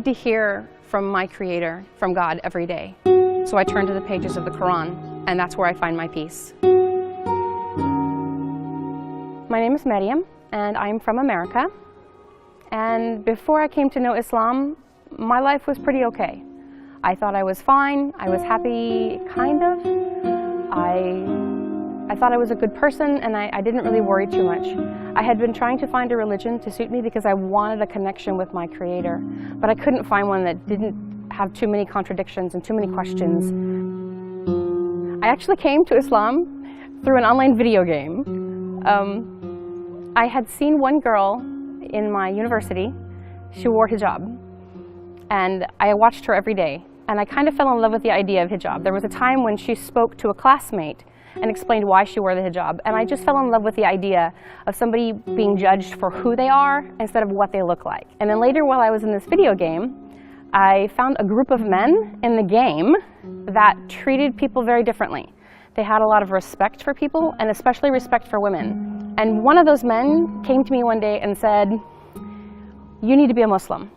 need to hear from my Creator, from God, every day. So I turn to the pages of the Quran, and that's where I find my peace. My name is Maryam, and I'm from America. And before I came to know Islam, my life was pretty okay. I thought I was fine, I was happy, kind of. I thought I was a good person, and I didn't really worry too much. I had been trying to find a religion to suit me because I wanted a connection with my Creator, but I couldn't find one that didn't have too many contradictions and too many questions. I actually came to Islam through an online video game. I had seen one girl in my university. She wore hijab, and I watched her every day, and I kind of fell in love with the idea of hijab. There was a time when she spoke to a classmate and explained why she wore the hijab, and I just fell in love with the idea of somebody being judged for who they are instead of what they look like. And then later, while I was in this video game, I found a group of men in the game that treated people very differently. They had a lot of respect for people, and especially respect for women. And one of those men came to me one day and said, "You need to be a Muslim."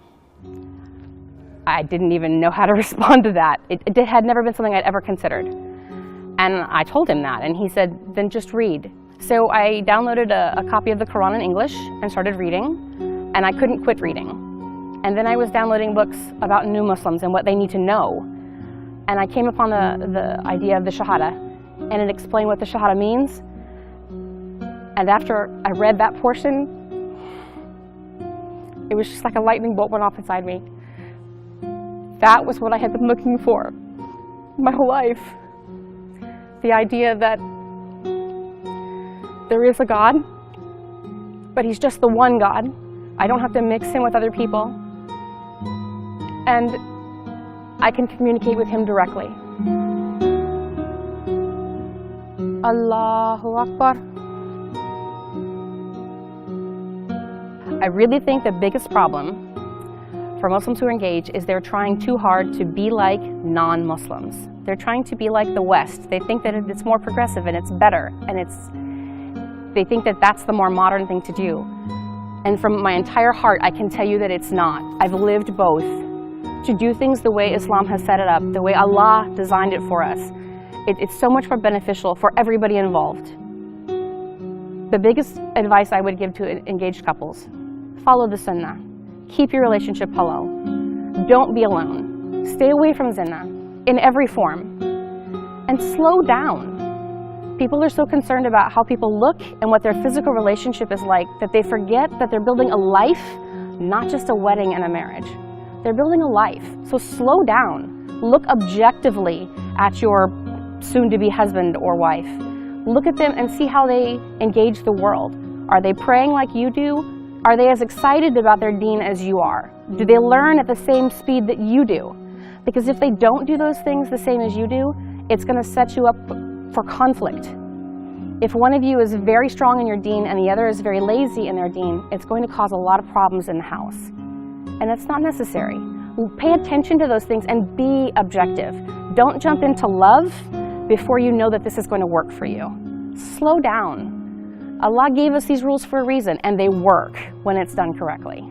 I didn't even know how to respond to that. It had never been something I'd ever considered. And I told him that, and he said, "Then just read." So I downloaded a copy of the Quran in English and started reading, and I couldn't quit reading. And then I was downloading books about new Muslims and what they need to know. And I came upon the idea of the Shahada, and it explained what the Shahada means. And after I read that portion, it was just like a lightning bolt went off inside me. That was what I had been looking for my whole life. The idea that there is a God, but He's just the one God. I don't have to mix Him with other people. And I can communicate with Him directly. Allahu Akbar. I really think the biggest problem for Muslims who engage is they're trying too hard to be like non-Muslims. They're trying to be like the West. They think that it's more progressive and it's better, and they think that that's the more modern thing to do. And from my entire heart, I can tell you that it's not. I've lived both. To do things the way Islam has set it up, the way Allah designed it for us, it's so much more beneficial for everybody involved. The biggest advice I would give to engaged couples: follow the Sunnah. Keep your relationship halal. Don't be alone. Stay away from zina in every form. And slow down. People are so concerned about how people look and what their physical relationship is like that they forget that they're building a life, not just a wedding and a marriage. They're building a life. So slow down. Look objectively at your soon-to-be husband or wife. Look at them and see how they engage the world. Are they praying like you do? Are they as excited about their deen as you are? Do they learn at the same speed that you do? Because if they don't do those things the same as you do, it's going to set you up for conflict. If one of you is very strong in your deen and the other is very lazy in their deen, it's going to cause a lot of problems in the house. And that's not necessary. Pay attention to those things and be objective. Don't jump into love before you know that this is going to work for you. Slow down. Allah gave us these rules for a reason, and they work when it's done correctly.